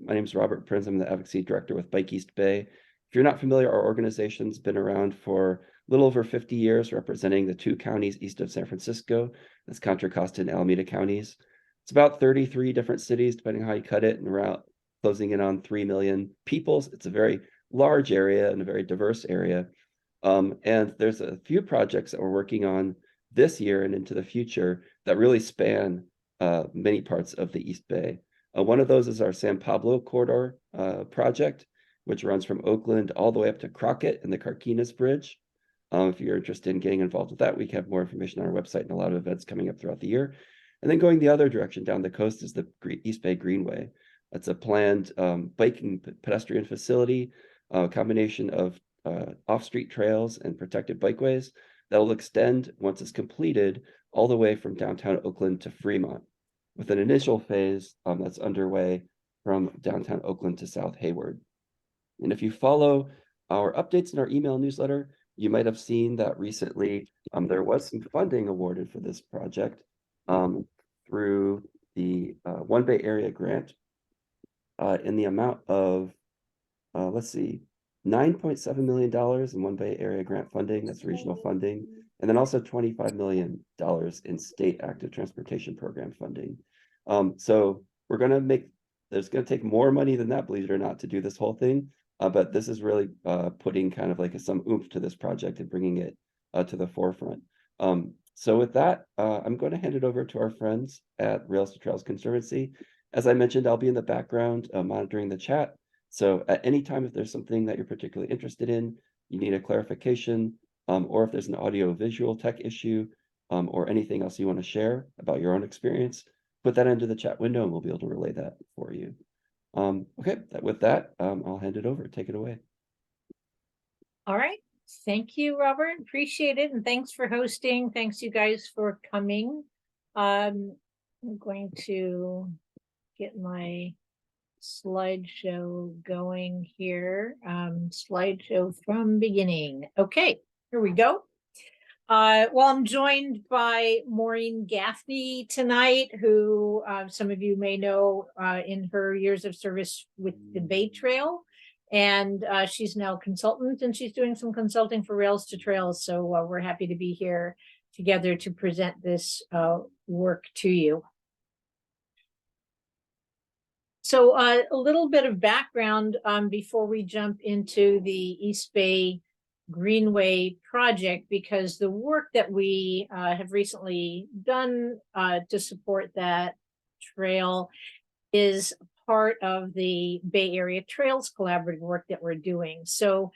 My name is Robert Prinz. I'm the Advocacy Director with Bike East Bay. If you're not familiar, our organization's been around for a little over 50 years, representing the 2 counties east of San Francisco. That's Contra Costa and Alameda counties. It's about 33 different cities, depending on how you cut it, and around closing in on 3 million people. It's a very large area and a very diverse area. And there's a few projects that we're working on this year and into the future that really span many parts of the East Bay. One of those is our San Pablo Corridor project, which runs from Oakland all the way up to Crockett and the Carquinez Bridge. If you're interested in getting involved with that, we have more information on our website and a lot of events coming up throughout the year. And then going the other direction down the coast is the East Bay Greenway. That's a planned biking pedestrian facility, a combination of off-street trails and protected bikeways that will extend, once it's completed, all the way from downtown Oakland to Fremont, with an initial phase that's underway from downtown Oakland to South Hayward. And if you follow our updates in our email newsletter, you might have seen that recently there was some funding awarded for this project through the One Bay Area grant in the amount of, let's see, $9.7 million in One Bay Area grant funding. That's regional funding. And then also $25 million in state active transportation program funding. So we're going to make, there's going to take more money than that, believe it or not, to do this whole thing. But this is really putting kind of like some oomph to this project and bringing it to the forefront. So with that, I'm going to hand it over to our friends at Rails to Trails Conservancy. As I mentioned, I'll be in the background monitoring the chat. So at any time, if there's something that you're particularly interested in, you need a clarification, or if there's an audio-visual tech issue, or anything else you want to share about your own experience, put that into the chat window and we'll be able to relay that for you. Okay, with that, I'll hand it over. Take it away. All right. Thank you, Robert. Appreciate it. And thanks for hosting. Thanks, you guys, for coming. I'm going to get my slideshow going here. Slideshow from beginning. Okay, here we go. Well, I'm joined by Maureen Gaffney tonight, who some of you may know in her years of service with the Bay Trail. And she's now a consultant, and she's doing some consulting for Rails to Trails. So we're happy to be here together to present this work to you. So a little bit of background before we jump into the East Bay Greenway project, because the work that we have recently done to support that trail is part of the Bay Area Trails collaborative work that we're doing. So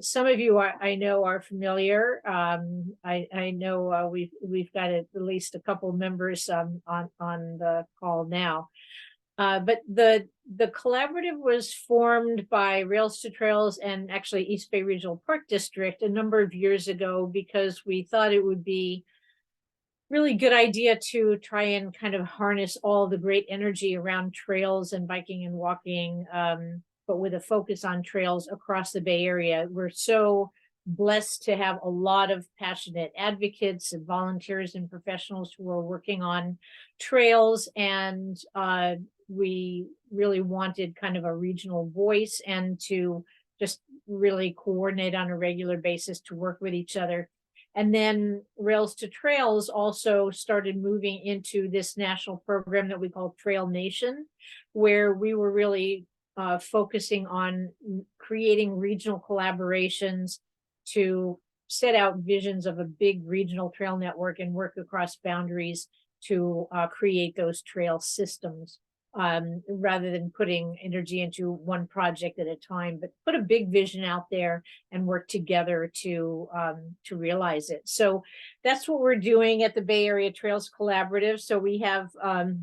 some of you I know are familiar. I know we've got at least a couple members on the call now. But the collaborative was formed by Rails to Trails and actually East Bay Regional Park District a number of years ago, because we thought it would be really good idea to try and kind of harness all the great energy around trails and biking and walking, but with a focus on trails across the Bay Area. We're so blessed to have a lot of passionate advocates and volunteers and professionals who are working on trails, and we really wanted kind of a regional voice and to just really coordinate on a regular basis to work with each other. And then Rails to Trails also started moving into this national program that we call Trail Nation, where we were really focusing on creating regional collaborations to set out visions of a big regional trail network and work across boundaries to create those trail systems, rather than putting energy into one project at a time, but put a big vision out there and work together to realize it. So that's what we're doing at the Bay Area Trails Collaborative. So we have a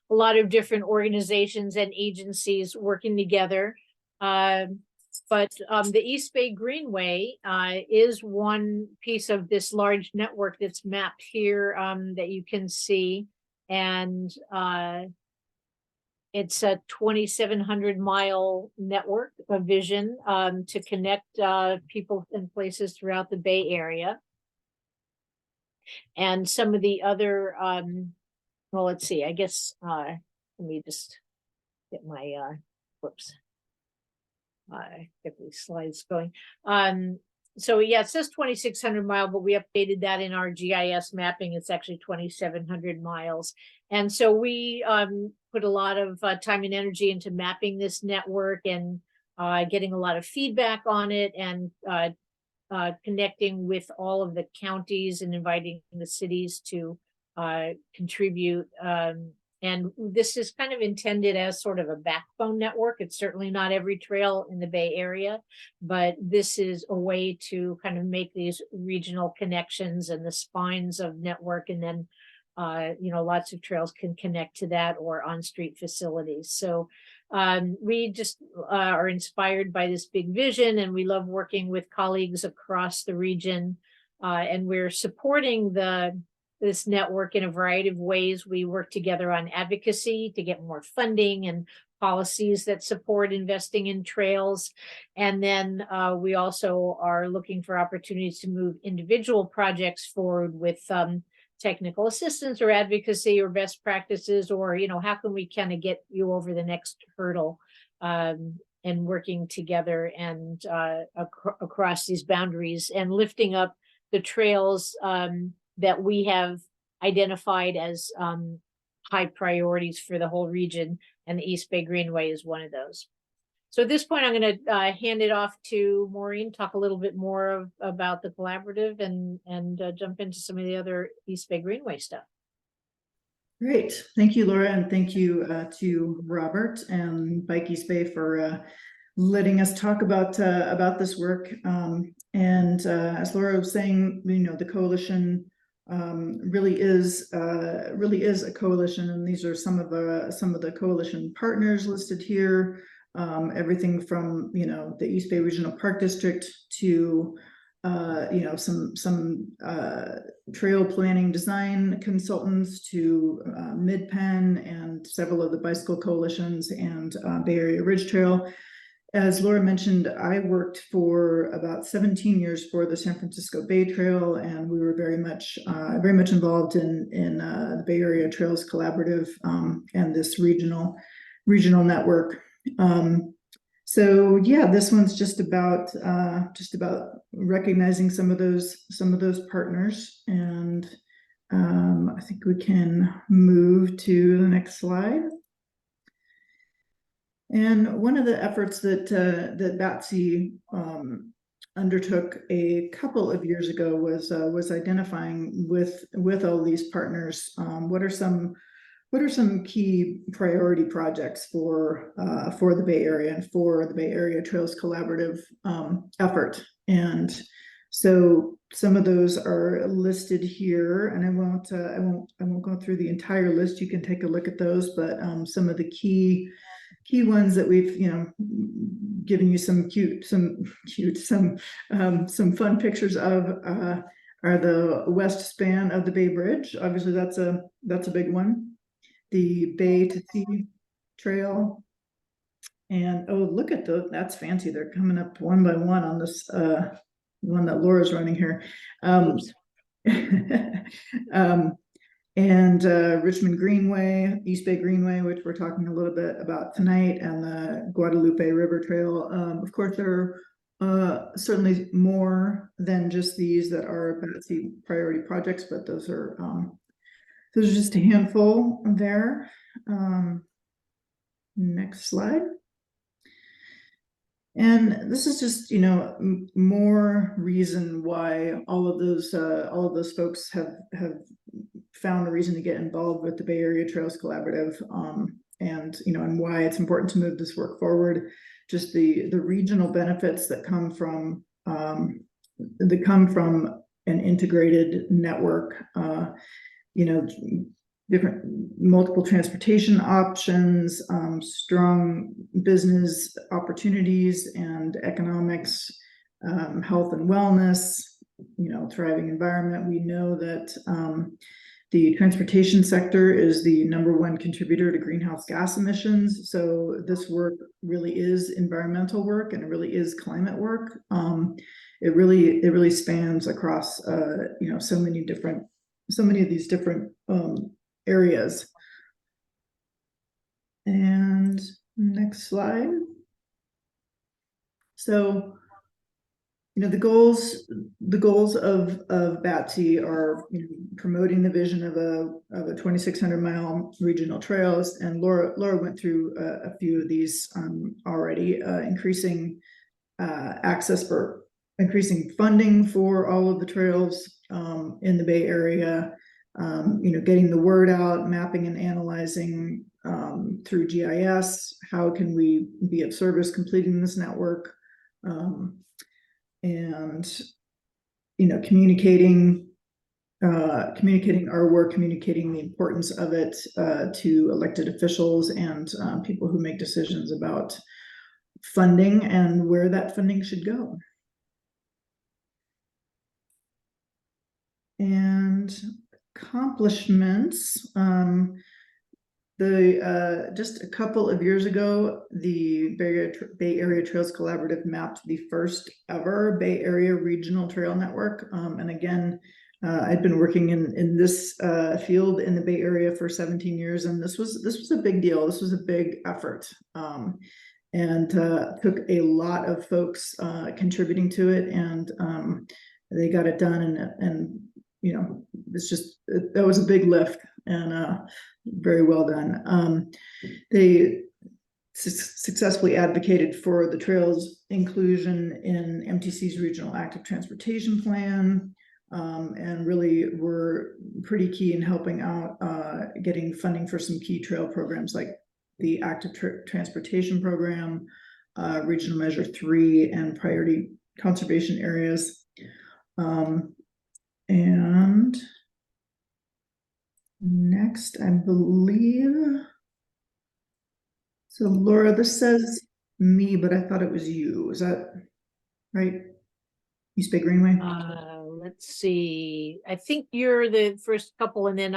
lot of different organizations and agencies working together. But the East Bay Greenway is one piece of this large network that's mapped here that you can see. And it's a 2,700 mile network, a vision to connect people and places throughout the Bay Area. And some of the other, well, let's see, I guess, let me just get my, whoops. Get these slides going. So yeah, it says 2,600 mile, but we updated that in our GIS mapping. It's actually 2,700 miles. And so we put a lot of time and energy into mapping this network and getting a lot of feedback on it, and connecting with all of the counties and inviting the cities to contribute. And this is kind of intended as sort of a backbone network. It's certainly not every trail in the Bay Area, but this is a way to kind of make these regional connections and the spines of network. And then, lots of trails can connect to that or on-street facilities. So we just are inspired by this big vision, and we love working with colleagues across the region. And we're supporting this network in a variety of ways. We work together on advocacy to get more funding and policies that support investing in trails. And then we also are looking for opportunities to move individual projects forward with technical assistance or advocacy or best practices, or, how can we kind of get you over the next hurdle, and working together and across these boundaries and lifting up the trails that we have identified as high priorities for the whole region, and the East Bay Greenway is one of those. So at this point, I'm going to hand it off to Maureen, talk a little bit more about the collaborative, and jump into some of the other East Bay Greenway stuff. Great. Thank you, Laura, and thank you to Robert and Bike East Bay for letting us talk about this work. And as Laura was saying, the coalition really is a coalition, and these are some of the coalition partners listed here. Everything from the East Bay Regional Park District to some trail planning design consultants to MidPen and several of the bicycle coalitions and Bay Area Ridge Trail. As Laura mentioned, I worked for about 17 years for the San Francisco Bay Trail, and we were very much involved in the Bay Area Trails Collaborative and this regional network. So yeah, this one's just about recognizing some of those partners, and I think we can move to the next slide. And one of the efforts that BATSI undertook a couple of years ago was identifying with all these partners what are some key priority projects for the Bay Area and for the Bay Area Trails Collaborative effort. And so some of those are listed here, and I won't go through the entire list. You can take a look at those, but some of the key ones that we've given you some fun pictures of are the west span of the Bay Bridge. Obviously, that's a big one. The Bay to Sea Trail, and oh, look at those! That's fancy. They're coming up one by one on this one that Laura's running here. And Richmond Greenway, East Bay Greenway, which we're talking a little bit about tonight, and the Guadalupe River Trail. Of course, there are certainly more than just these that are BATSI priority projects, but those are just a handful there. Next slide. And this is just, more reason why all of those folks have found a reason to get involved with the Bay Area Trails Collaborative, and why it's important to move this work forward. Just the regional benefits that come from an integrated network, different multiple transportation options, strong business opportunities and economics, health and wellness, thriving environment. We know that the transportation sector is the #1 contributor to greenhouse gas emissions. So this work really is environmental work, and it really is climate work. It really spans across so many of these different areas. And Next slide. So, the goals of BATSI are promoting the vision of a 2,600 mile regional trails, and Laura went through a few of these already. Increasing access for increasing funding for all of the trails in the Bay Area. Getting the word out, mapping and analyzing through GIS. How can we be of service completing this network? And communicating our work, communicating the importance of it to elected officials and people who make decisions about funding and where that funding should go. And accomplishments. Just a couple of years ago, the Bay Area Trails Collaborative mapped the first ever Bay Area Regional Trail Network. And again, I'd been working in this field in the Bay Area for 17 years, and this was a big deal. This was a big effort, and took a lot of folks contributing to it, and they got it done. And that was a big lift, and very well done. They successfully advocated for the trails inclusion in MTC's Regional Active Transportation Plan, and really were pretty key in helping out getting funding for some key trail programs like the Active Transportation Program, Regional Measure 3, and Priority Conservation Areas. And next, I believe, so Laura, this says me, but I thought it was you. Is that right? East Bay Greenway? Let's see. I think you're the first couple, and then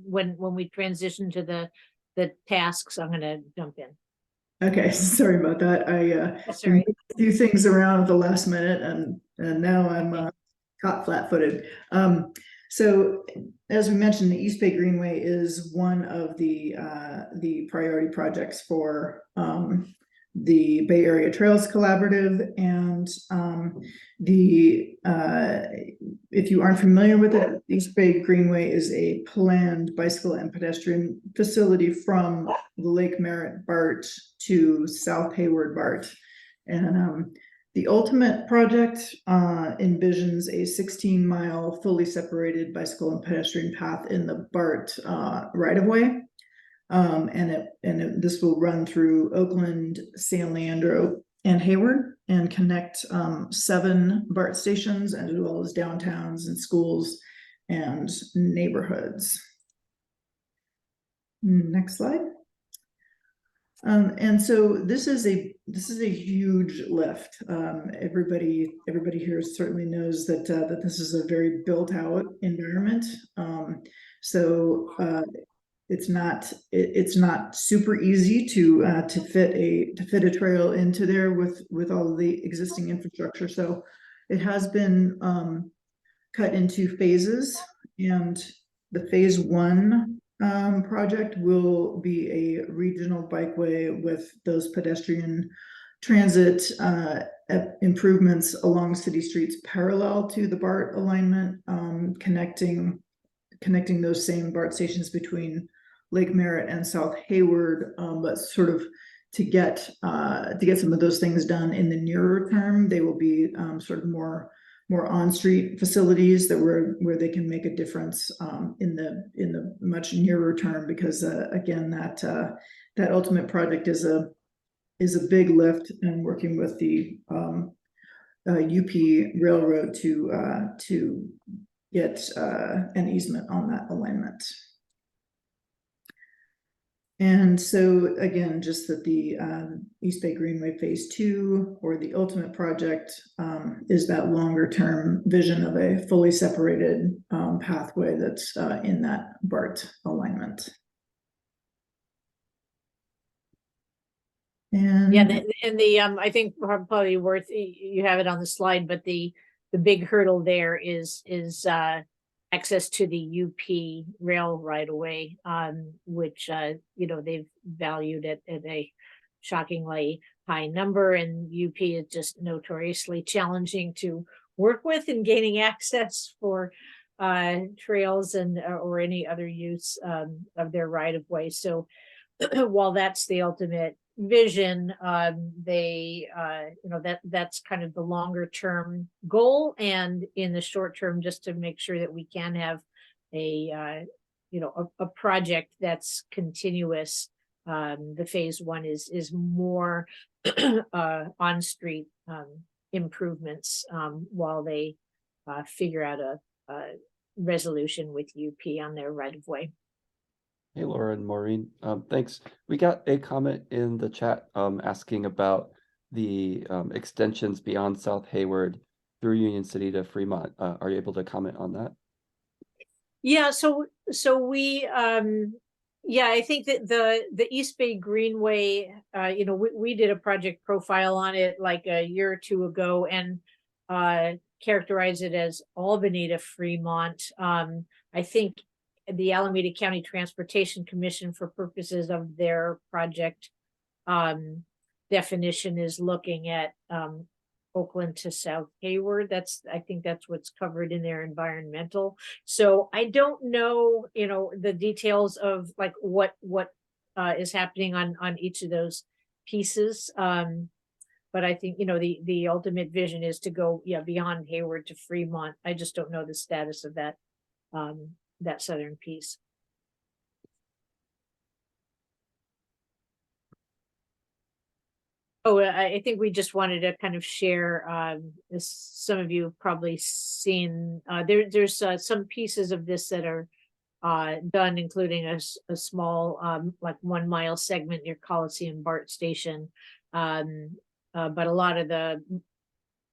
when we transition to the tasks, I'm gonna jump in. Okay, sorry about that. I That's all right. moved a few things around at the last minute, and now I'm caught flat-footed. So as we mentioned, the East Bay Greenway is one of the priority projects for the Bay Area Trails Collaborative, and if you aren't familiar with it, East Bay Greenway is a planned bicycle and pedestrian facility from the Lake Merritt BART to South Hayward BART. And the ultimate project envisions a 16-mile fully separated bicycle and pedestrian path in the BART right-of-way. This will run through Oakland, San Leandro, and Hayward, and connect 7 BART stations, as well as downtowns and schools and neighborhoods. Next slide. And so this is a huge lift. Everybody here certainly knows that this is a very built out environment. It's not super easy to fit a trail into there with all of the existing infrastructure. So it has been cut into phases, and the phase 1 project will be a regional bikeway with those pedestrian transit improvements along city streets parallel to the BART alignment, connecting those same BART stations between Lake Merritt and South Hayward, but sort of to get some of those things done in the nearer term, they will be sort of more on-street facilities where they can make a difference in the much nearer term, because again, that ultimate project is a big lift, and working with the UP Railroad to get an easement on that alignment. And so again, just that the East Bay Greenway Phase 2, or the ultimate project, is that longer term vision of a fully separated pathway that's in that BART alignment. And yeah, I think probably worth, you have it on the slide, but the big hurdle there is access to the UP rail right away, which they've valued at a shockingly high number, and UP is just notoriously challenging to work with in gaining access for trails and or any other use of their right of way. So while that's the ultimate vision, they that's kind of the longer term goal, and in the short term, just to make sure that we can have a a project that's continuous. The phase one is more on street improvements while they figure out a resolution with UP on their right of way. Hey, Laura and Maureen, thanks. We got a comment in the chat asking about the extensions beyond South Hayward through Union City to Fremont. Are you able to comment on that? Yeah, so we yeah, I think that the East Bay Greenway, we did a project profile on it like a year or two ago, and characterize it as Albany to Fremont. I think the Alameda County Transportation Commission, for purposes of their project definition, is looking at Oakland to South Hayward. I think that's what's covered in their environmental. So I don't know, the details of like what is happening on each of those pieces. But I think, the ultimate vision is to go, beyond Hayward to Fremont. I just don't know the status of that, that southern piece. Oh, I think we just wanted to kind of share, as some of you have probably seen, there's some pieces of this that are done, including a small, like 1 mile segment near Coliseum BART station. But a lot of the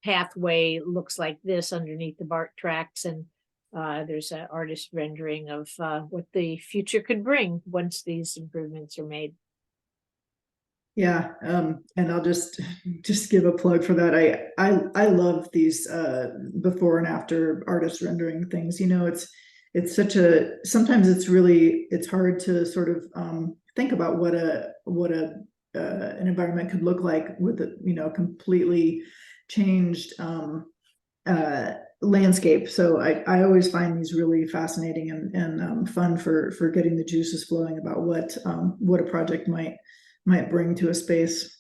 pathway looks like this underneath the BART tracks, and there's an artist rendering of what the future could bring once these improvements are made. Yeah, and I'll just give a plug for that. I love these before and after artist rendering things. It's such a, sometimes it's hard to sort of think about what an environment could look like with a completely changed landscape. So I always find these really fascinating and fun for getting the juices flowing about what a project might bring to a space.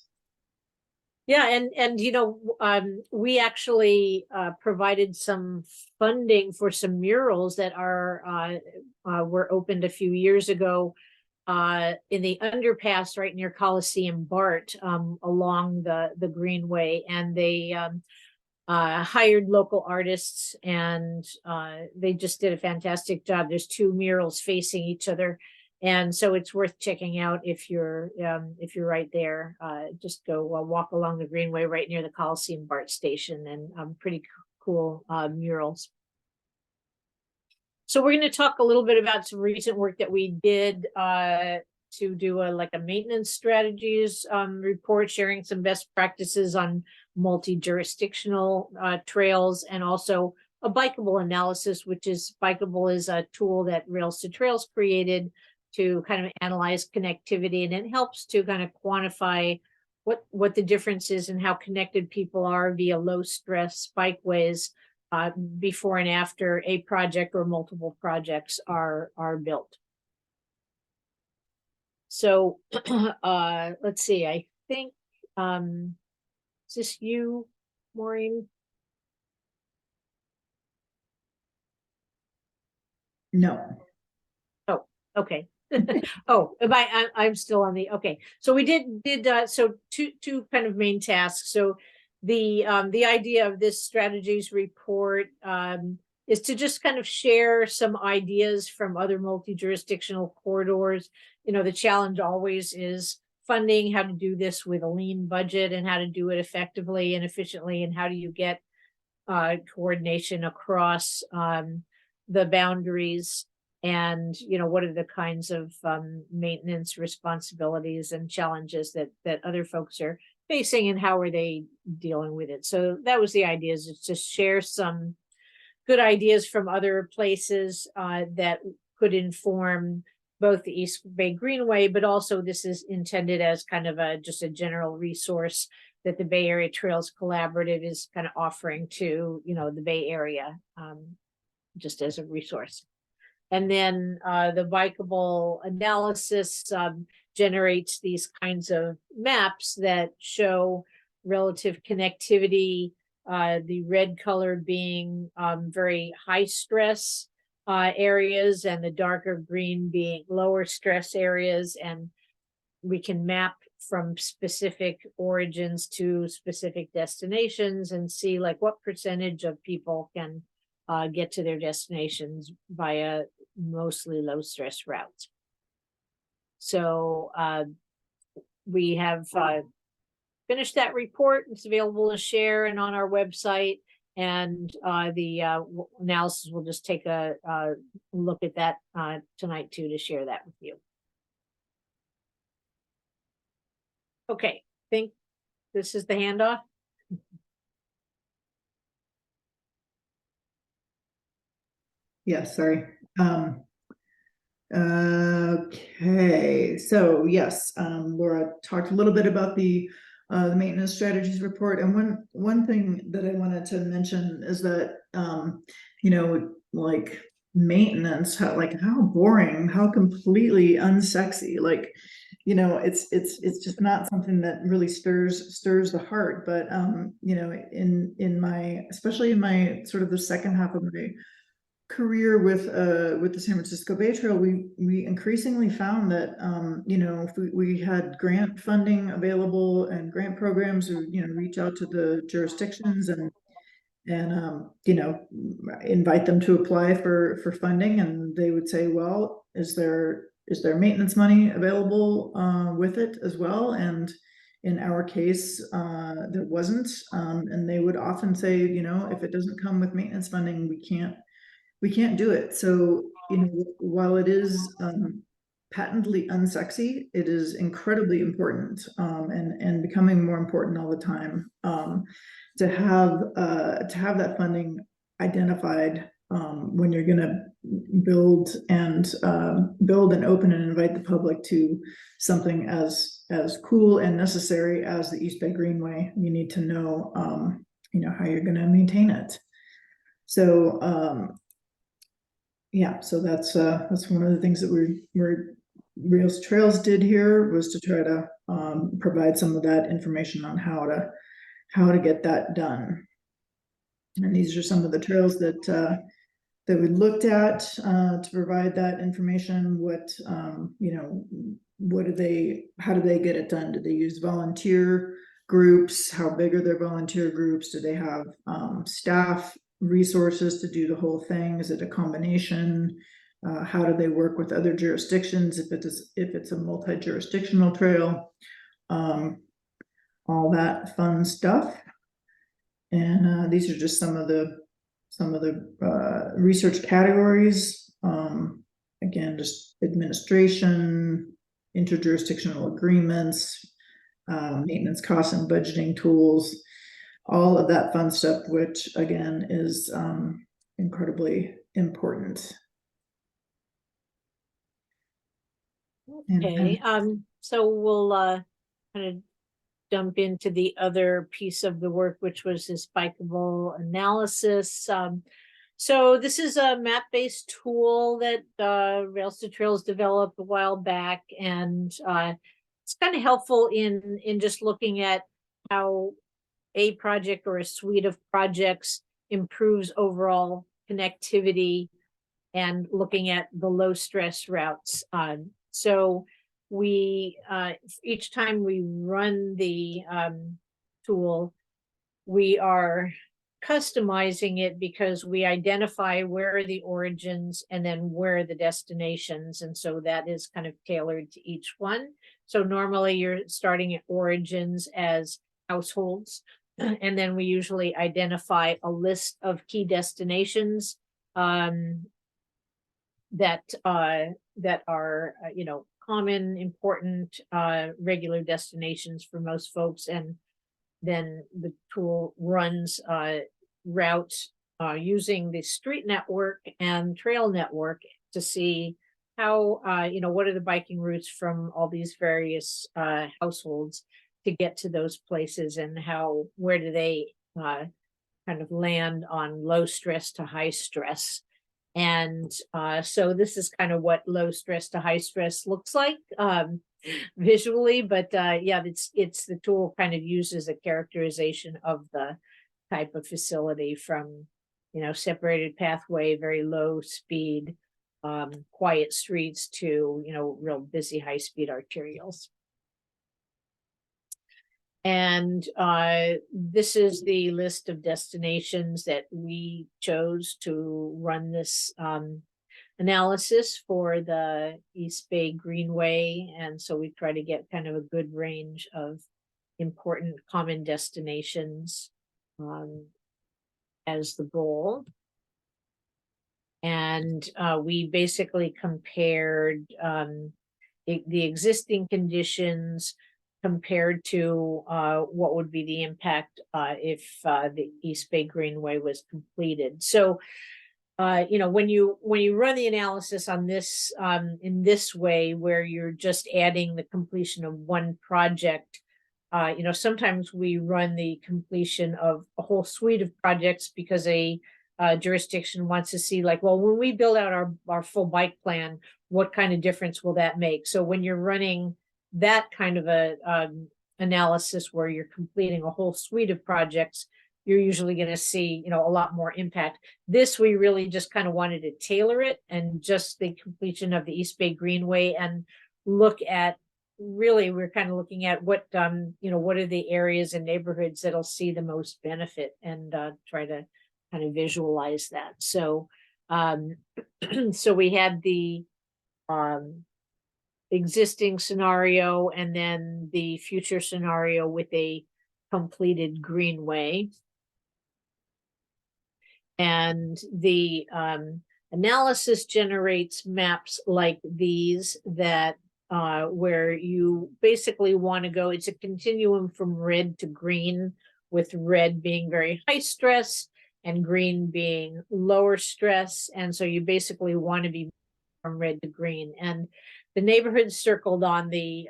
Yeah, and we actually provided some funding for some murals that were opened a few years ago in the underpass right near Coliseum BART along the Greenway, and they hired local artists, and they just did a fantastic job. There's 2 murals facing each other. And so it's worth checking out if you're right there. Just go walk along the Greenway right near the Coliseum BART station, and pretty cool murals. So we're going to talk a little bit about some recent work that we did to do a maintenance strategies report, sharing some best practices on multi-jurisdictional trails, and also a bikeable analysis, which is bikeable is a tool that Rails to Trails created to kind of analyze connectivity, and it helps to kind of quantify what the difference is and how connected people are via low stress bikeways before and after a project or multiple projects are built. So let's see, I think, is this you, Maureen? No. Oh, okay. Oh, I'm still on the, okay. So we did so two kind of main tasks. So the idea of this strategies report is to just kind of share some ideas from other multi-jurisdictional corridors. The challenge always is funding, how to do this with a lean budget, and how to do it effectively and efficiently, and how do you get coordination across the boundaries, and what are the kinds of maintenance responsibilities and challenges that other folks are facing, and how are they dealing with it. So that was the idea, is to share some good ideas from other places that could inform both the East Bay Greenway, but also this is intended as kind of just a general resource that the Bay Area Trails Collaborative is kind of offering to, the Bay Area, just as a resource. And then the bikeable analysis generates these kinds of maps that show relative connectivity, the red color being very high stress areas and the darker green being lower stress areas. And we can map from specific origins to specific destinations and see like what percentage of people can get to their destinations via mostly low stress routes. So we have finished that report. It's available to share and on our website. And the analysis, will just take a look at that tonight too, to share that with you. Okay, I think this is the handoff. Yeah, sorry. Okay, so yes, Laura talked a little bit about the maintenance strategies report, and one thing that I wanted to mention is that like maintenance, how boring, how completely unsexy, it's just not something that really stirs the heart. But in my, especially in my sort of the second half of my career with the San Francisco Bay Trail, we increasingly found that if we had grant funding available and grant programs, or reach out to the jurisdictions and invite them to apply for funding, and they would say, well, is there maintenance money available with it as well? And in our case, there wasn't, and they would often say, if it doesn't come with maintenance funding, we can't do it. So, while it is patently unsexy, it is incredibly important, and becoming more important all the time, to have that funding identified when you're going to build and open and invite the public to something as cool and necessary as the East Bay Greenway. You need to know how you're going to maintain it. So yeah, so that's one of the things that Rails Trails did here, was to try to provide some of that information on how to get that done. And these are some of the trails that we looked at to provide that information. How do they get it done? Do they use volunteer groups? How big are their volunteer groups? Do they have staff resources to do the whole thing? Is it a combination? How do they work with other jurisdictions if it's a multi-jurisdictional trail? All that fun stuff. And these are just some of the research categories. Again, just administration, interjurisdictional agreements, maintenance costs and budgeting tools, all of that fun stuff, which again is incredibly important. Okay, so we'll kind of jump into the other piece of the work, which was this bikeable analysis. So this is a map-based tool that Rails to Trails developed a while back, and it's kind of helpful in just looking at how a project or a suite of projects improves overall connectivity and looking at the low stress routes. So we each time we run the tool, we are customizing it because we identify where are the origins and then where are the destinations, and so that is kind of tailored to each one. So normally you're starting at origins as households, and then we usually identify a list of key destinations that are common, important, regular destinations for most folks, and then the tool runs routes using the street network and trail network to see how, what are the biking routes from all these various households to get to those places, and where do they kind of land on low stress to high stress. And so this is kind of what low stress to high stress looks like visually, but yeah, it's the tool kind of uses a characterization of the type of facility from, separated pathway, very low speed, quiet streets to, real busy high speed arterials. And this is the list of destinations that we chose to run this analysis for the East Bay Greenway. And so we try to get kind of a good range of important common destinations as the goal. And we basically compared the existing conditions compared to what would be the impact if the East Bay Greenway was completed. So, when you run the analysis on this in this way, where you're just adding the completion of one project, sometimes we run the completion of a whole suite of projects because a jurisdiction wants to see, like, well, when we build out our full bike plan, what kind of difference will that make? So when you're running that kind of a analysis where you're completing a whole suite of projects, you're usually going to see, a lot more impact. This, we really just kind of wanted to tailor it, and just the completion of the East Bay Greenway, and look at, really, we're kind of looking at what, what are the areas and neighborhoods that'll see the most benefit, and try to kind of visualize that. So, so we had the existing scenario and then the future scenario with a completed greenway. And the analysis generates maps like these that where you basically want to go, it's a continuum from red to green, with red being very high stress and green being lower stress. And so you basically want to be from red to green. And the neighborhoods circled on the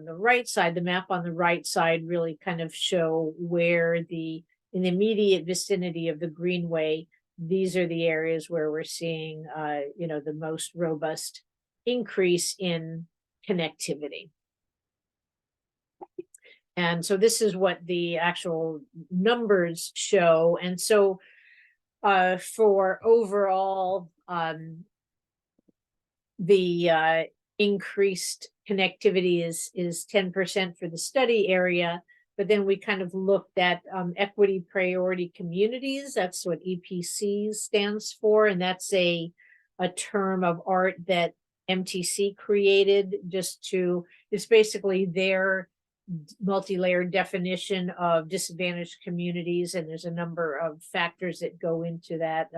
right side, the map on the right side, really kind of show where in the immediate vicinity of the greenway, these are the areas where we're seeing, the most robust increase in connectivity. And so this is what the actual numbers show. And so for overall, the increased connectivity is 10% for the study area. But then we kind of looked at equity priority communities. That's what EPC stands for. And that's a term of art that MTC created it's basically their multi-layered definition of disadvantaged communities. And there's a number of factors that go into that,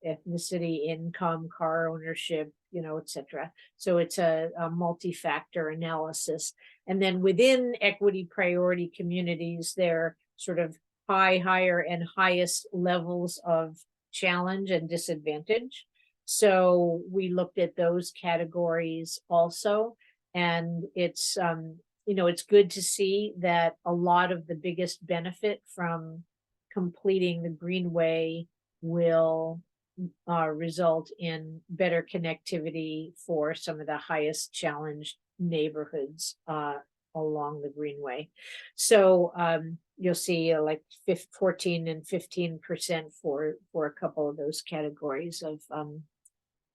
ethnicity, income, car ownership, etc. So it's a multi-factor analysis. And then within equity priority communities, there sort of higher and highest levels of challenge and disadvantage. So we looked at those categories also. And it's, it's good to see that a lot of the biggest benefit from completing the Greenway will result in better connectivity for some of the highest challenged neighborhoods along the Greenway. So you'll see like 14 and 15% for a couple of those categories of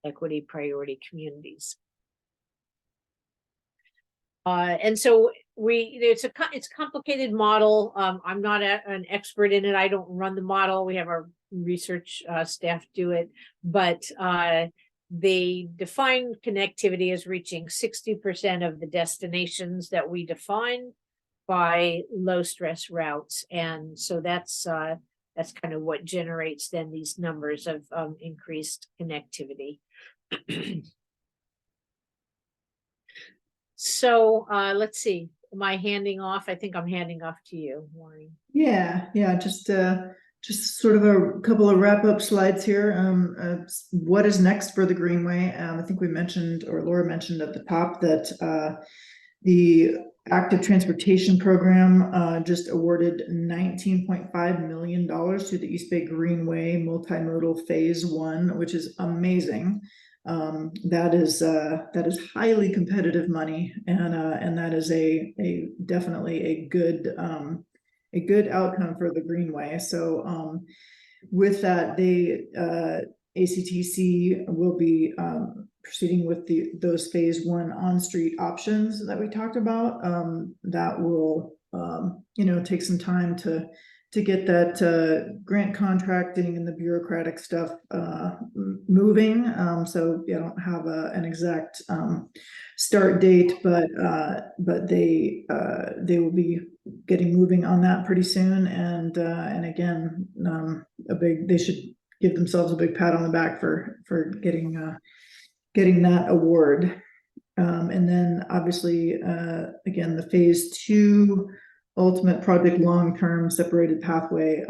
equity priority communities. And so it's a complicated model. I'm not an expert in it. I don't run the model. We have our research staff do it, but they define connectivity as reaching 60% of the destinations that we define by low stress routes. And so that's kind of what generates then these numbers of increased connectivity. So let's see, am I handing off? I think I'm handing off to you, Maureen. Yeah, just just sort of a couple of wrap-up slides here. What is next for the Greenway? I think we mentioned, or Laura mentioned at the top, that the active transportation program just awarded $19.5 million to the East Bay Greenway multimodal phase 1, which is amazing. That is highly competitive money, and that is definitely a good outcome for the Greenway. So with that, ACTC will be proceeding with those phase 1 on-street options that we talked about. That will take some time to get that grant contracting and the bureaucratic stuff moving. So I don't have an exact start date, but they will be getting moving on that pretty soon. And again, they should give themselves a big pat on the back for getting that award. And then obviously, again, the phase 2 ultimate project long-term separated pathway,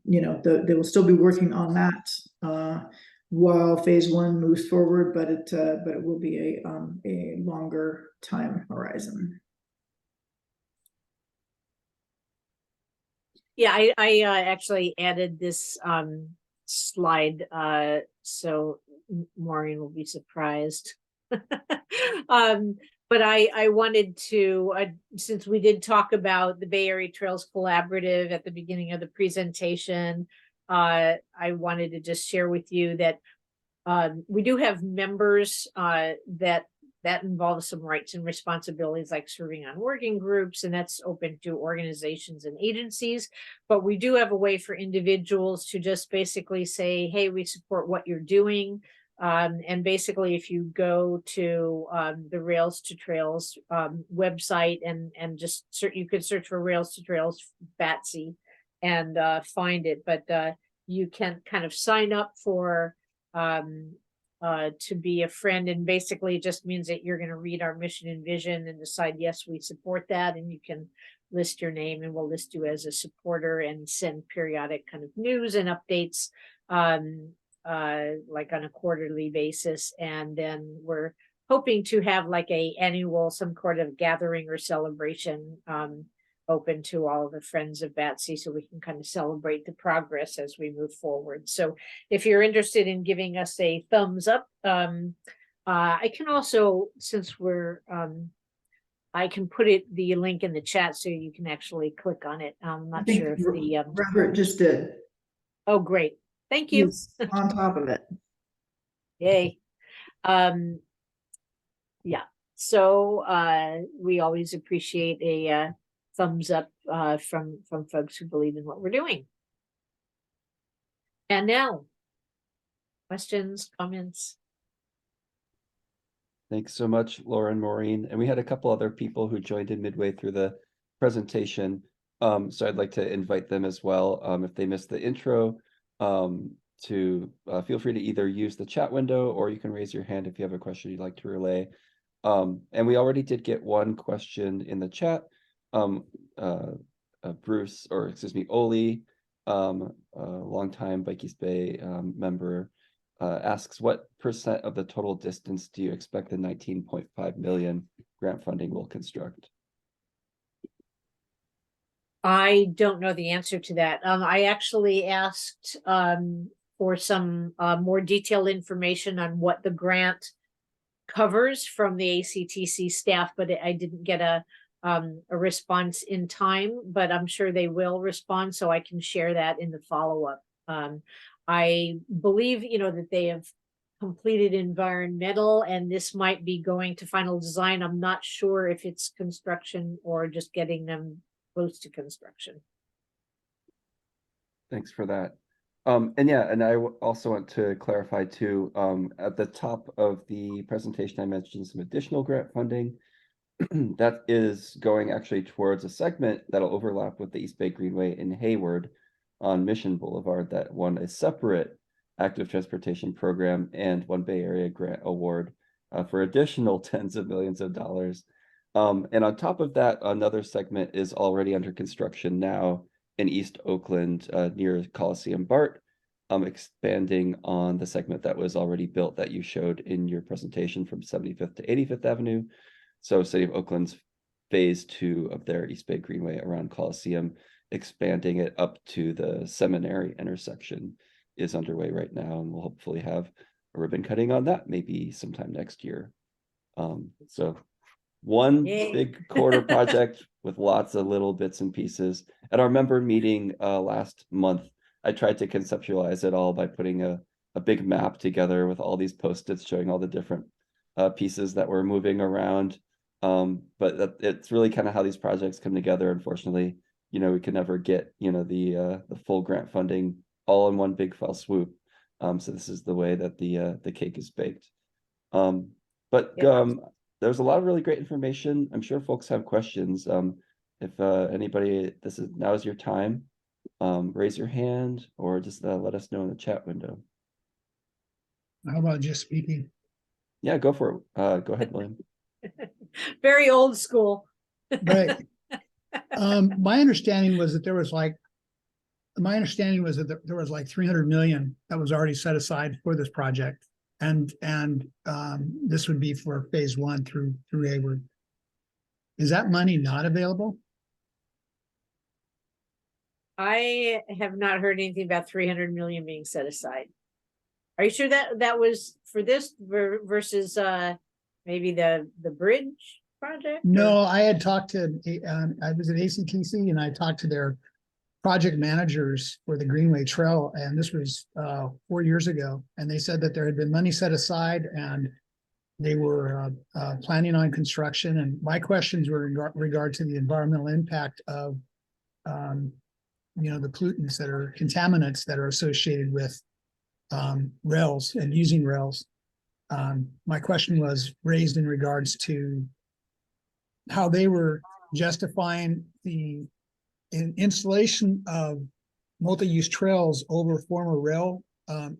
they will still be working on that while phase 1 moves forward, but it will be a longer time horizon. Yeah, I actually added this slide, so Maureen will be surprised. But I wanted to, since we did talk about the Bay Area Trails Collaborative at the beginning of the presentation, I wanted to just share with you that we do have members that involves some rights and responsibilities, like serving on working groups, and that's open to organizations and agencies. But we do have a way for individuals to just basically say, hey, we support what you're doing. And basically, if you go to the Rails to Trails website and just you could search for Rails to Trails BATSI and find it. But you can kind of sign up for to be a friend, and basically it just means that you're going to read our mission and vision and decide, yes, we support that, and you can list your name and we'll list you as a supporter and send periodic kind of news and updates like on a quarterly basis. And then we're hoping to have like some sort of gathering or celebration open to all the friends of BATSI, so we can kind of celebrate the progress as we move forward. So if you're interested in giving us a thumbs up, I can also, since we're I can put the link in the chat so you can actually click on it. I'm not sure if the Robert just did. Oh, great. Thank you. He's on top of it. Yay. Yeah. So we always appreciate a thumbs up from folks who believe in what we're doing. And now, questions, comments? Thanks so much, Laura and Maureen. And we had a couple other people who joined in midway through the presentation. So I'd like to invite them as well. If they missed the intro, to feel free to either use the chat window, or you can raise your hand if you have a question you'd like to relay. And we already did get one question in the chat. Bruce, or excuse me, Oli, a longtime Bike East Bay member, asks, what % of the total distance do you expect the 19.5 million grant funding will construct? I don't know the answer to that. I actually asked for some more detailed information on what the grant covers from the ACTC staff, but I didn't get a response in time, but I'm sure they will respond, so I can share that in the follow-up. I believe, that they have completed environmental, and this might be going to final design. I'm not sure if it's construction or just getting them close to construction. Thanks for that. And yeah, and I also want to clarify too, at the top of the presentation, I mentioned some additional grant funding that is going actually towards a segment that'll overlap with the East Bay Greenway in Hayward on Mission Boulevard, that won a separate active transportation program and one Bay Area grant award for additional tens of millions of dollars. And on top of that, another segment is already under construction now in East Oakland, near Coliseum BART, expanding on the segment that was already built that you showed in your presentation from 75th to 85th Avenue. So City of Oakland's phase 2 of their East Bay Greenway around Coliseum, expanding it up to the Seminary intersection, is underway right now, and we'll hopefully have a ribbon cutting on that maybe sometime next year. So one Yay. big corridor project with lots of little bits and pieces. At our member meeting last month, I tried to conceptualize it all by putting a big map together with all these post-its showing all the different pieces that were moving around. But it's really kind of how these projects come together. Unfortunately, you know, we can never get, you know, the full grant funding all in one big fell swoop. So this is the way that the cake is baked. But Yeah. there's a lot of really great information. I'm sure folks have questions. If anybody, now is your time. Raise your hand or just let us know in the chat window. How about just speaking? Yeah, go for it. Go ahead, William. Very old school. Right. My understanding was that there was like 300 million that was already set aside for this project. And this would be for phase 1 through Hayward. Is that money not available? I have not heard anything about 300 million being set aside. Are you sure that was for this versus maybe the bridge project? No, I had talked to, I was at ACTC and I talked to their project managers for the Greenway Trail, and this was 4 years ago. And they said that there had been money set aside and they were planning on construction. And my questions were in regard to the environmental impact of, you know, the pollutants that are contaminants that are associated with rails and using rails. My question was raised in regards to how they were justifying the installation of multi-use trails over former rail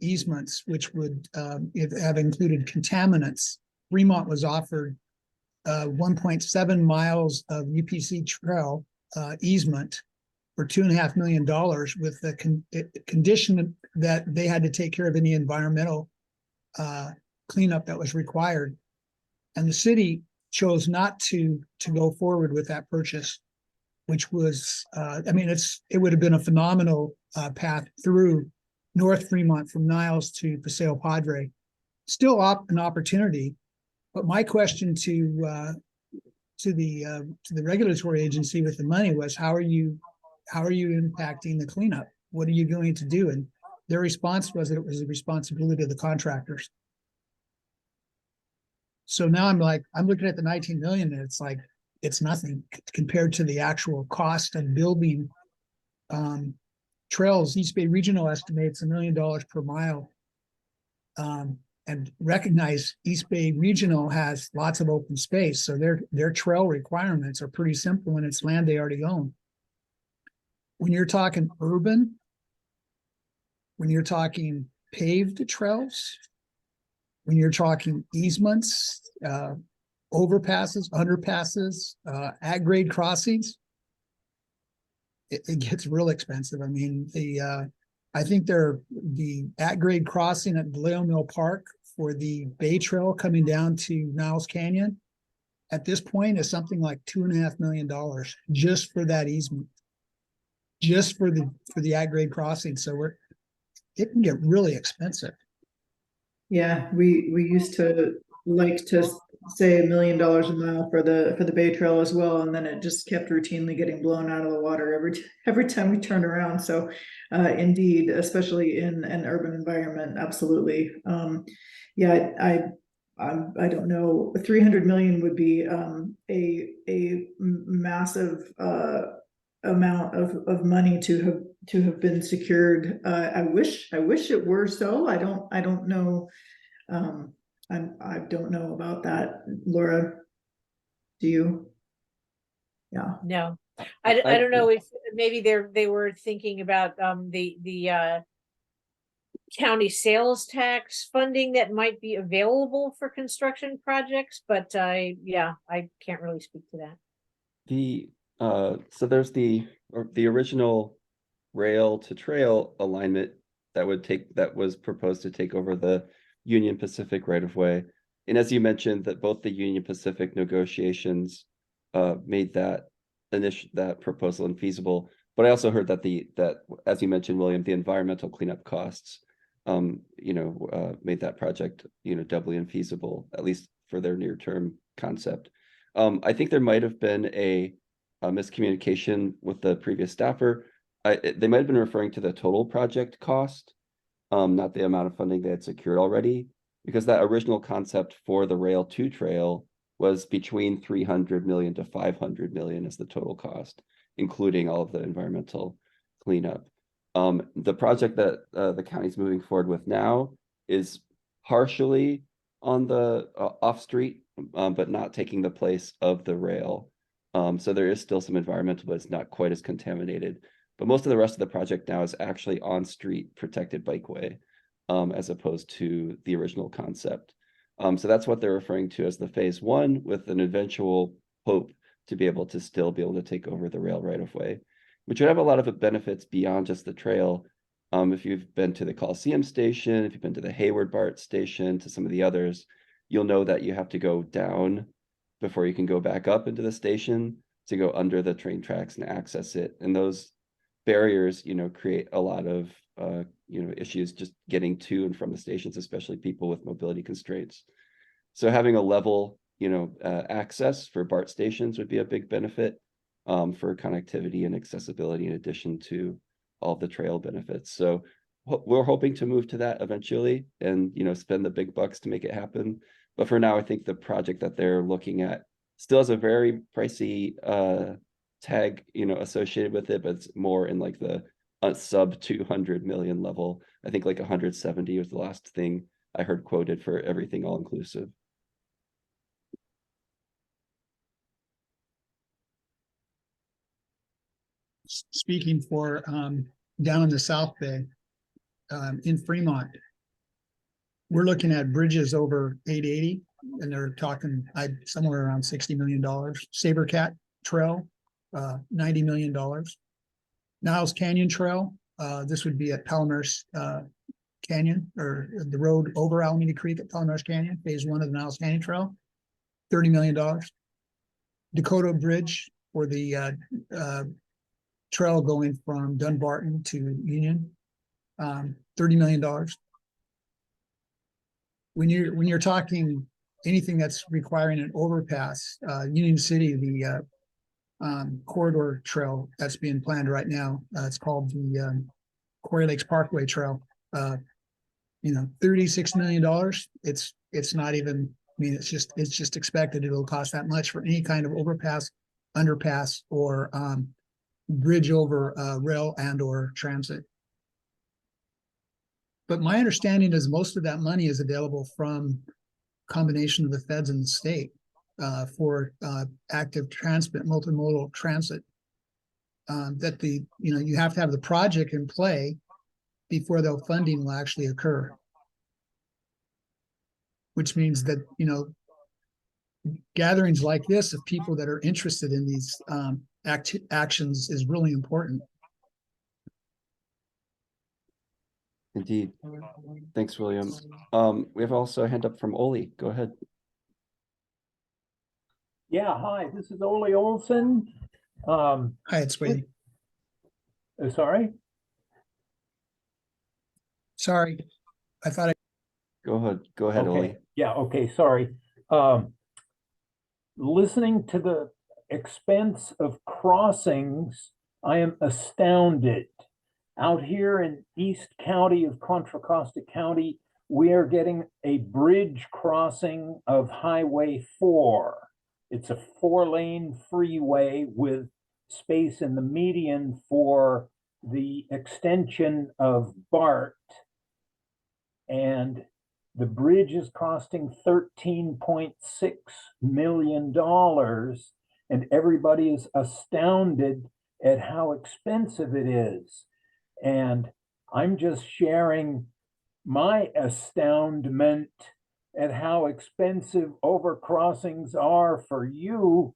easements, which would have included contaminants. Fremont was offered 1.7 miles of UPC trail easement for $2.5 million with the condition that they had to take care of any environmental cleanup that was required. And the city chose not to go forward with that purchase, which was, I mean, it would have been a phenomenal path through North Fremont from Niles to Paseo Padre. Still an opportunity, but my question to the regulatory agency with the money was, how are you impacting the cleanup? What are you going to do? And their response was that it was the responsibility of the contractors. So now I'm looking at the 19 million and it's like, it's nothing compared to the actual cost of building trails. East Bay Regional estimates $1 million per mile. And recognize East Bay Regional has lots of open space. So their trail requirements are pretty simple and it's land they already own. When you're talking urban, when you're talking paved trails, when you're talking easements, overpasses, underpasses, at-grade crossings, it gets real expensive. I mean, I think the at-grade crossing at Vallejo Mill Park for the Bay Trail coming down to Niles Canyon at this point is something like $2.5 million just for that easement, just for the at-grade crossing. So it can get really expensive. Yeah, we used to like to say $1 million a mile for the Bay Trail as well, and then it just kept routinely getting blown out of the water every time we turned around. So indeed, especially in an urban environment, absolutely. Yeah, I don't know. 300 million would be a massive amount of money to have been secured. I wish it were so. I don't know. I don't know about that. Laura, do you? Yeah. No, I don't know if maybe they were thinking about the county sales tax funding that might be available for construction projects, but I can't really speak to that. So there's the original rail to trail alignment that was proposed to take over the Union Pacific right of way. And as you mentioned, that both the Union Pacific negotiations made that proposal infeasible. But I also heard that as you mentioned, William, the environmental cleanup costs made that project doubly infeasible, at least for their near-term concept. I think there might have been a miscommunication with the previous staffer. They might have been referring to the total project cost, not the amount of funding they had secured already, because that original concept for the rail to trail was between 300 million to 500 million as the total cost, including all of the environmental cleanup. The project that the county's moving forward with now is partially on the off street, but not taking the place of the rail. So there is still some environmental, but it's not quite as contaminated. But most of the rest of the project now is actually on street protected bikeway, as opposed to the original concept. So that's what they're referring to as the phase one, with an eventual hope to be able to take over the rail right of way, which would have a lot of benefits beyond just the trail. If you've been to the Coliseum station, if you've been to the Hayward BART station, to some of the others, you'll know that you have to go down before you can go back up into the station to go under the train tracks and access it. And those barriers, create a lot of, issues just getting to and from the stations, especially people with mobility constraints. So having a level, access for BART stations would be a big benefit for connectivity and accessibility, in addition to all the trail benefits. So we're hoping to move to that eventually and, spend the big bucks to make it happen. But for now, I think the project that they're looking at still has a very pricey tag, associated with it, but it's more in like the sub 200 million level. I think like 170 was the last thing I heard quoted for everything all inclusive. Speaking for down in the South Bay, in Fremont, we're looking at bridges over 880, and they're talking somewhere around $60 million. Sabercat Trail, $90 million. Niles Canyon Trail, this would be at Palomares Canyon, or the road over Alameda Creek at Palomares Canyon, phase one of the Niles Canyon Trail, $30 million. Dakota Bridge for the trail going from Dunbarton to Union, $30 million. When you're talking anything that's requiring an overpass, Union City, the corridor trail that's being planned right now, it's called the Quarry Lakes Parkway Trail. $36 million. It's not even. I mean, it's just expected it'll cost that much for any kind of overpass, underpass, or bridge over rail and or transit. But my understanding is most of that money is available from combination of the feds and the state for active transit, multimodal transit. That you have to have the project in play before the funding will actually occur. Which means that, gatherings like this of people that are interested in these actions is really important. Indeed. Thanks, William. We have also a hand up from Oli. Go ahead. Yeah, hi, this is Ole Olson. Hi, it's Wade. Sorry? Sorry, I thought Go ahead, Okay. Oli. Yeah, okay, sorry. Listening to the expense of crossings, I am astounded. Out here in East County of Contra Costa County, we are getting a bridge crossing of Highway 4. It's a 4-lane freeway with space in the median for the extension of BART. And the bridge is costing $13.6 million, and everybody is astounded at how expensive it is. And I'm just sharing my astoundment at how expensive overcrossings are for you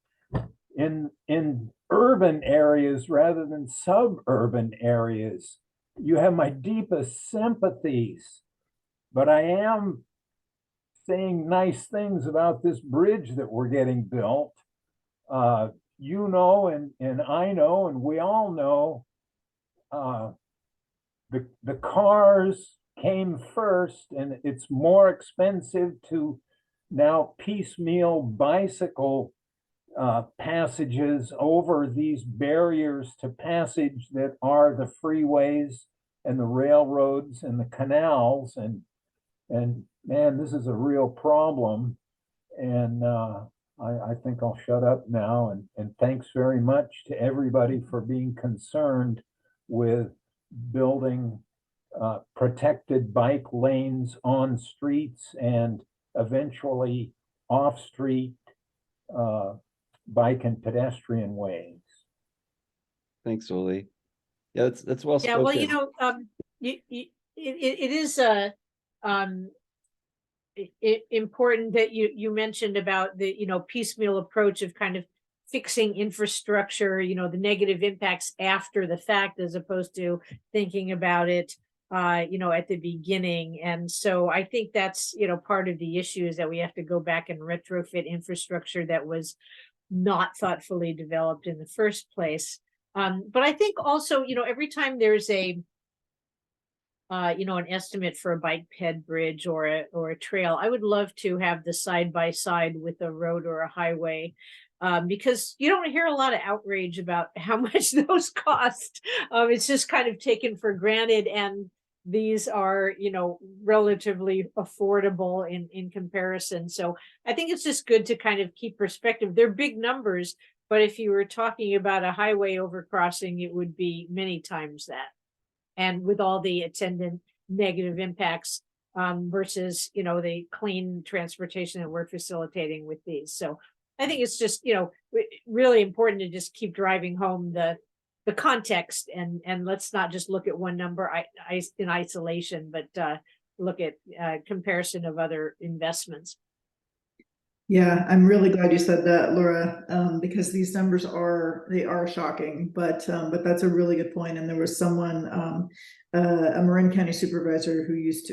in urban areas rather than suburban areas. You have my deepest sympathies, but I am saying nice things about this bridge that we're getting built. You know, and I know, and we all know, the cars came first, and it's more expensive to now piecemeal bicycle passages over these barriers to passage that are the freeways and the railroads and the canals, and man, this is a real problem. And I think I'll shut up now, and thanks very much to everybody for being concerned with building protected bike lanes on streets and eventually off-street bike and pedestrian ways. Thanks, Oli. Yeah, that's well Yeah, spoken. well, you know, it is important that you mentioned about the, you know, piecemeal approach of kind of fixing infrastructure, you know, the negative impacts after the fact, as opposed to thinking about it, you know, at the beginning. And so I think that's, you know, part of the issue is that we have to go back and retrofit infrastructure that was not thoughtfully developed in the first place. But I think also, you know, every time there's a, you know, an estimate for a bike ped bridge or a trail, I would love to have the side by side with a road or a highway, because you don't hear a lot of outrage about how much those cost. It's just kind of taken for granted, and these are, you know, relatively affordable in comparison. So I think it's just good to kind of keep perspective. They're big numbers, but if you were talking about a highway overcrossing, it would be many times that. And with all the attendant negative impacts, versus, you know, the clean transportation that we're facilitating with these. So I think it's just, you know, really important to just keep driving home the context, and let's not just look at one number in isolation, but look at comparison of other investments. Yeah, I'm really glad you said that, Laura, because these numbers are shocking, but that's a really good point. And there was someone, a Marin County supervisor we used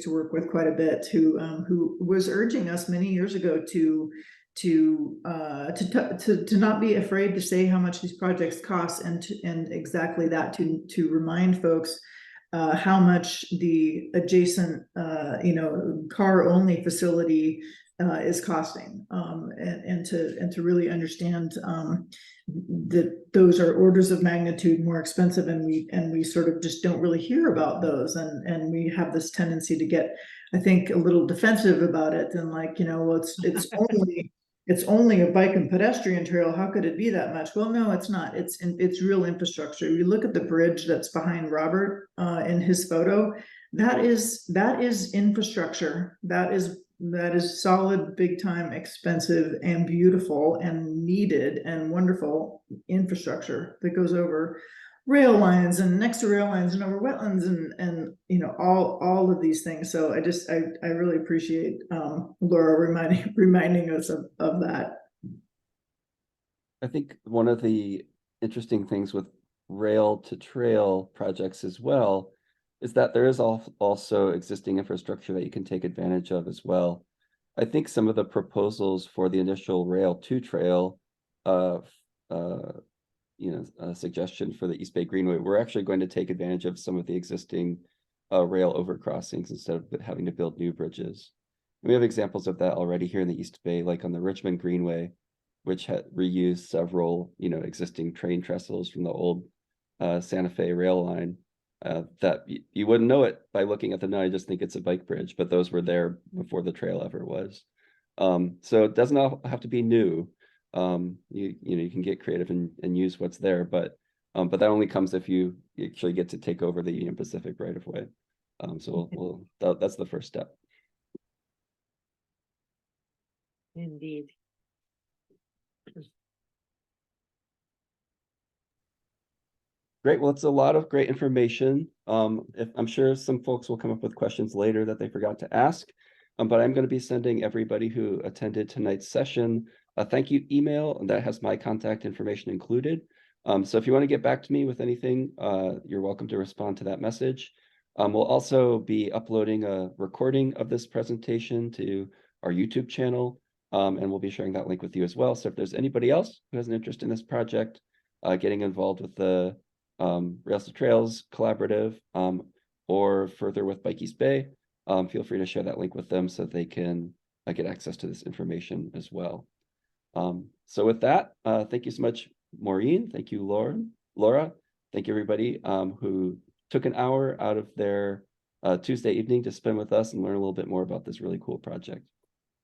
to work with quite a bit, who was urging us many years ago to not be afraid to say how much these projects cost, and exactly that, to remind folks how much the adjacent you know, car only facility is costing, and to really understand that those are orders of magnitude more expensive, and we sort of just don't really hear about those, and we have this tendency to get, I think, a little defensive about it, and like, you know, well, it's only a bike and pedestrian trail, how could it be that much? Well, no, it's not. It's real infrastructure. You look at the bridge that's behind Robert in his photo, that is infrastructure. That is solid, big time, expensive, and beautiful, and needed, and wonderful infrastructure that goes over rail lines and next to rail lines and over wetlands, and you know, all of these things. So I really appreciate Laura reminding us of that. I think one of the interesting things with rail to trail projects as well is that there is also existing infrastructure that you can take advantage of as well. I think some of the proposals for the initial rail to trail suggestion for the East Bay Greenway, we're actually going to take advantage of some of the existing rail overcrossings instead of having to build new bridges. And we have examples of that already here in the East Bay, like on the Richmond Greenway, which had reused several, you know, existing train trestles from the old Santa Fe rail line. That you wouldn't know it by looking at them now. I just think it's a bike bridge, but those were there before the trail ever was. So it doesn't all have to be new. You can get creative and use what's there, but that only comes if you actually get to take over the Union Pacific right of way. So that's the first step. Indeed. Great. Well, it's a lot of great information. I'm sure some folks will come up with questions later that they forgot to ask, but I'm going to be sending everybody who attended tonight's session a thank you email, and that has my contact information included. So if you want to get back to me with anything, you're welcome to respond to that message. We'll also be uploading a recording of this presentation to our YouTube channel, and we'll be sharing that link with you as well. So if there's anybody else who has an interest in this project, getting involved with the Rails to Trails Collaborative, or further with Bike East Bay, feel free to share that link with them so they can get access to this information as well. So with that, thank you so much, Maureen. Thank you, Laura. Thank you, everybody who took an hour out of their Tuesday evening to spend with us and learn a little bit more about this really cool project.